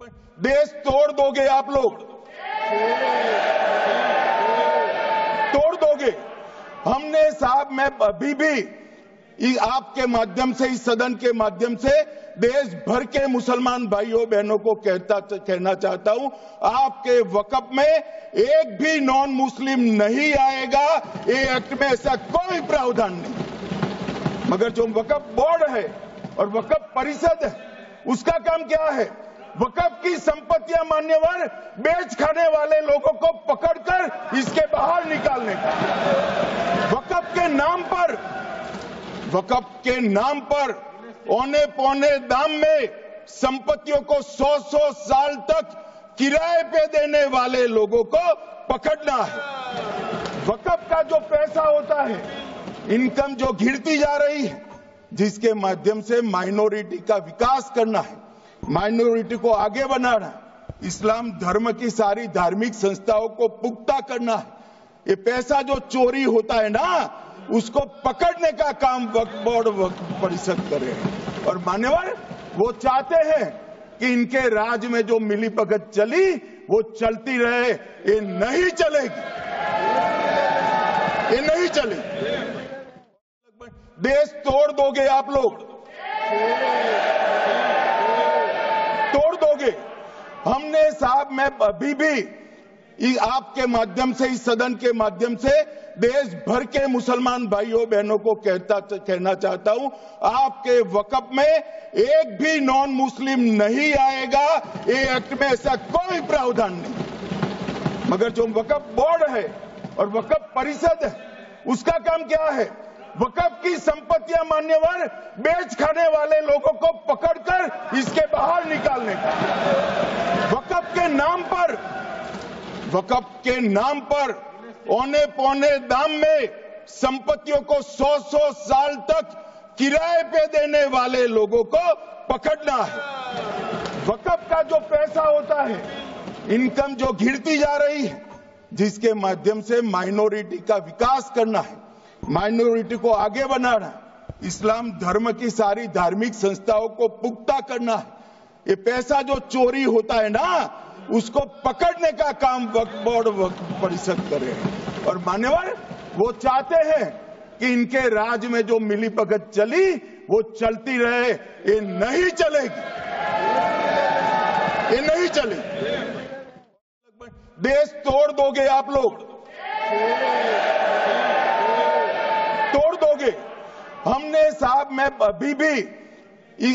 देश तोड़ दोगे आप लोग, तोड़ दोगे। हमने साहब, मैं अभी भी आपके माध्यम से, इस सदन के माध्यम से देश भर के मुसलमान भाइयों बहनों को कहना चाहता हूं, आपके वक्फ में एक भी नॉन मुस्लिम नहीं आएगा। ये एक्ट में ऐसा कोई प्रावधान नहीं। मगर जो वक्फ बोर्ड है और वक्फ परिषद है, उसका काम क्या है? वक्फ की संपत्तियां मान्यवर बेच खाने वाले लोगों को पकड़कर इसके बाहर निकालने का। वक्फ के नाम पर औने पौने दाम में संपत्तियों को 100 साल तक किराए पे देने वाले लोगों को पकड़ना है। वक्फ का जो पैसा होता है, इनकम जो घिरती जा रही है, जिसके माध्यम से माइनॉरिटी का विकास करना है, माइनॉरिटी को आगे बढ़ाना है, इस्लाम धर्म की सारी धार्मिक संस्थाओं को पुख्ता करना है। ये पैसा जो चोरी होता है ना, उसको पकड़ने का काम वक्फ बोर्ड, वक्फ परिषद करे। और मान्यवर, वो चाहते हैं कि इनके राज में जो मिलीभगत चली वो चलती रहे। ये नहीं चलेगी, ये नहीं चलेगी। देश तोड़ दोगे आप लोग, तोड़ दोगे। हमने साहब, मैं अभी भी आपके माध्यम से, इस सदन के माध्यम से देश भर के मुसलमान भाइयों बहनों को कहना चाहता हूं, आपके वक्फ में एक भी नॉन मुस्लिम नहीं आएगा। ये एक्ट में ऐसा कोई प्रावधान नहीं। मगर जो वक्फ बोर्ड है और वक्फ परिषद है, उसका काम क्या है? वक्फ की संपत्तियां मान्यवर बेच खाने वाले लोगों को पकड़कर इसके बाहर निकालने का। वक्फ के नाम पर औने पौने दाम में संपत्तियों को 100 साल तक किराए पे देने वाले लोगों को पकड़ना है। वक्फ का जो पैसा होता है, इनकम जो घिरती जा रही है, जिसके माध्यम से माइनॉरिटी का विकास करना है, माइनॉरिटी को आगे बढ़ाना है, इस्लाम धर्म की सारी धार्मिक संस्थाओं को पुख्ता करना है। ये पैसा जो चोरी होता है ना, उसको पकड़ने का काम वक्फ बोर्ड, वक्फ परिषद करे। और मान्यवर, वो चाहते हैं कि इनके राज में जो मिलीभगत चली वो चलती रहे। ये नहीं चलेगी, ये नहीं चलेगी। देश तोड़ दोगे आप लोग, तोड़ दोगे। हमने साहब, मैं अभी भी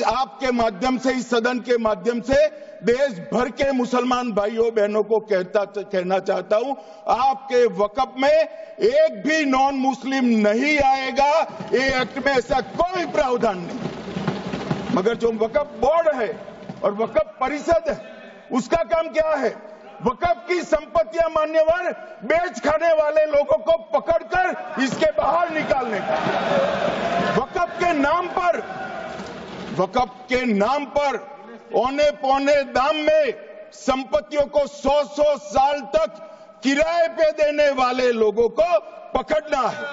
आपके माध्यम से, इस सदन के माध्यम से देश भर के मुसलमान भाइयों बहनों को कहना चाहता हूं, आपके वक्फ में एक भी नॉन मुस्लिम नहीं आएगा। ये एक्ट में ऐसा कोई प्रावधान नहीं। मगर जो वक्फ बोर्ड है और वक्फ परिषद है, उसका काम क्या है? वक्फ की संपत्तियां मान्यवर बेच खाने वाले लोगों को पकड़कर इसके बाहर निकालने का। वक्फ के नाम पर औने पौने दाम में संपत्तियों को 100 साल तक किराए पे देने वाले लोगों को पकड़ना है।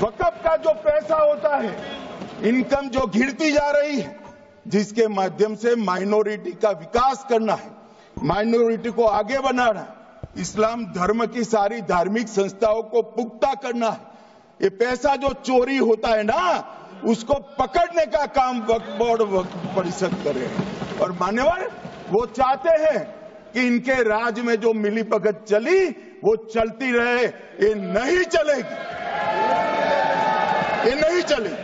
वक्फ का जो पैसा होता है, इनकम जो घिरती जा रही है, जिसके माध्यम से माइनॉरिटी का विकास करना है, माइनॉरिटी को आगे बढ़ाना है, इस्लाम धर्म की सारी धार्मिक संस्थाओं को पुख्ता करना है। ये पैसा जो चोरी होता है ना, उसको पकड़ने का काम वक्फ बोर्ड, वक्फ परिषद करे। और मान्यवर, वो चाहते हैं कि इनके राज में जो मिलीभगत चली वो चलती रहे। ये नहीं चलेगी, ये नहीं चलेगी।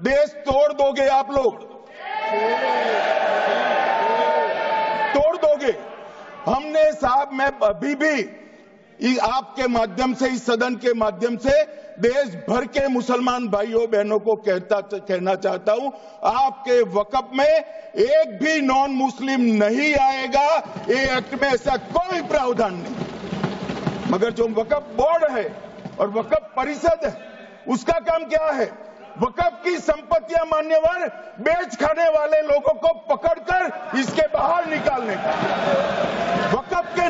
देश तोड़ दोगे आप लोग, तोड़ दोगे। हमने साहब, मैं अभी भी आपके माध्यम से, इस सदन के माध्यम से देश भर के मुसलमान भाइयों बहनों को कहना चाहता हूं, आपके वक्फ में एक भी नॉन मुस्लिम नहीं आएगा। ये एक्ट में ऐसा कोई प्रावधान नहीं। मगर जो वक्फ बोर्ड है और वक्फ परिषद है, उसका काम क्या है? वक्फ की संपत्तियां मान्यवर बेच खाने वाले लोगों को पकड़कर इसके बाहर निकालने का। वक्फ के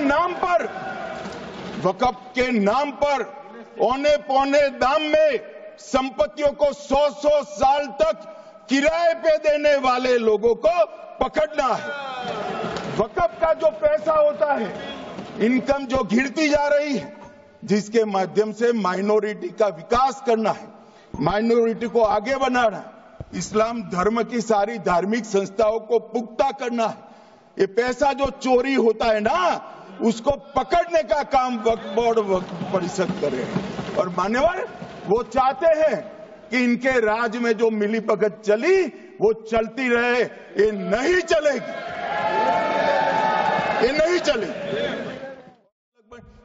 नाम पर औने पौने दाम में संपत्तियों को 100 साल तक किराए पे देने वाले लोगों को पकड़ना है। वक़्फ़ का जो पैसा होता है, इनकम जो गिरती जा रही है, जिसके माध्यम से माइनॉरिटी का विकास करना है, माइनॉरिटी को आगे बढ़ाना है, इस्लाम धर्म की सारी धार्मिक संस्थाओं को पुख्ता करना है। ये पैसा जो चोरी होता है ना, उसको पकड़ने का काम वक्फ बोर्ड वक्फ परिषद करे। और मान्यवर, वो चाहते हैं कि इनके राज में जो मिलीभगत चली वो चलती रहे। ये नहीं चलेगी, ये नहीं चलेगी।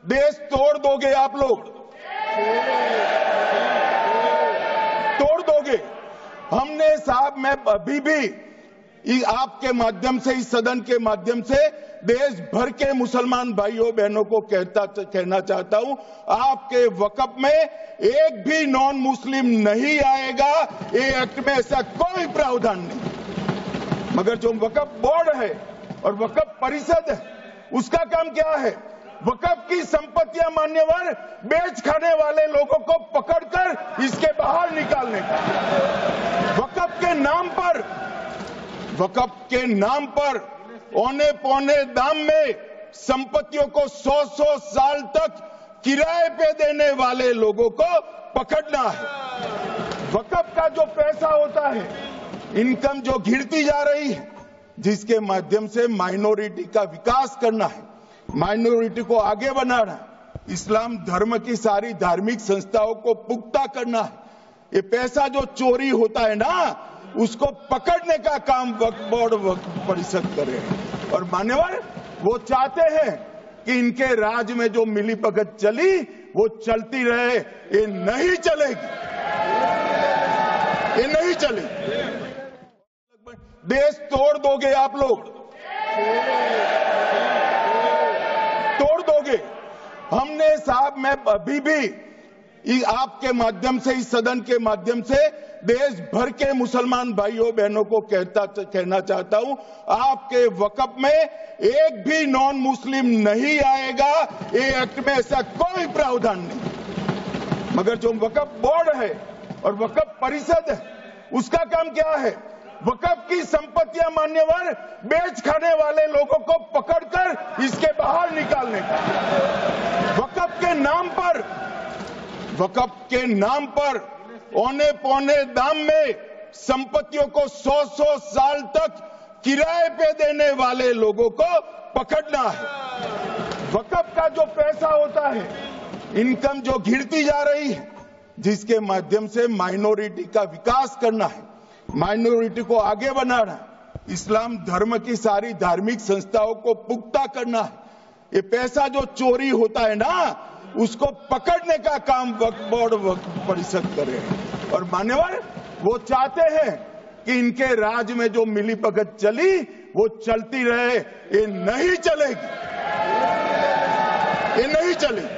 देश तोड़ दोगे आप लोग, तोड़ दोगे। हमने साहब, मैं अभी भी आपके माध्यम से, इस सदन के माध्यम से देश भर के मुसलमान भाइयों बहनों को कहना चाहता हूं, आपके वक़्फ़ में एक भी नॉन मुस्लिम नहीं आएगा। ये एक्ट में ऐसा कोई प्रावधान नहीं। मगर जो वक़्फ़ बोर्ड है और वक़्फ़ परिषद है, उसका काम क्या है? वक़्फ़ की संपत्तियां मान्यवर बेच खाने वाले लोगों को पकड़कर इसके बाहर निकालने का। वक़्फ़ के नाम पर औने पौने दाम में संपत्तियों को 100-100 साल तक किराए पे देने वाले लोगों को पकड़ना है। वक़्फ़ का जो पैसा होता है, इनकम जो गिरती जा रही है, जिसके माध्यम से माइनॉरिटी का विकास करना है, माइनॉरिटी को आगे बढ़ाना है, इस्लाम धर्म की सारी धार्मिक संस्थाओं को पुख्ता करना है। ये पैसा जो चोरी होता है ना, उसको पकड़ने का काम वक्फ बोर्ड वक्फ परिषद करे। और मान्यवर, वो चाहते हैं कि इनके राज में जो मिलीभगत चली वो चलती रहे। ये नहीं चलेगी, ये नहीं चलेगी। देश तोड़ दोगे आप लोग, तोड़ दोगे। हमने साहब, मैं अभी भी आपके माध्यम से, इस सदन के माध्यम से देश भर के मुसलमान भाइयों बहनों को कहना चाहता हूं, आपके वक़्फ़ में एक भी नॉन मुस्लिम नहीं आएगा। ये एक्ट में ऐसा कोई प्रावधान नहीं। मगर जो वक़्फ़ बोर्ड है और वक़्फ़ परिषद है, उसका काम क्या है? वक़्फ़ की संपत्तियां मान्यवर बेच खाने वाले लोगों को पकड़कर इसके बाहर निकालने का। वक़्फ़ के नाम पर औने पौने दाम में संपत्तियों को 100-100 साल तक किराए पे देने वाले लोगों को पकड़ना है। वक़्फ़ का जो पैसा होता है, इनकम जो गिरती जा रही है, जिसके माध्यम से माइनॉरिटी का विकास करना है, माइनॉरिटी को आगे बढ़ाना है, इस्लाम धर्म की सारी धार्मिक संस्थाओं को पुख्ता करना है। ये पैसा जो चोरी होता है ना, उसको पकड़ने का काम वक्फ बोर्ड वक्फ परिषद करे। और मान्यवर, वो चाहते हैं कि इनके राज में जो मिलीभगत चली वो चलती रहे। ये नहीं चलेगी, ये नहीं चलेगी।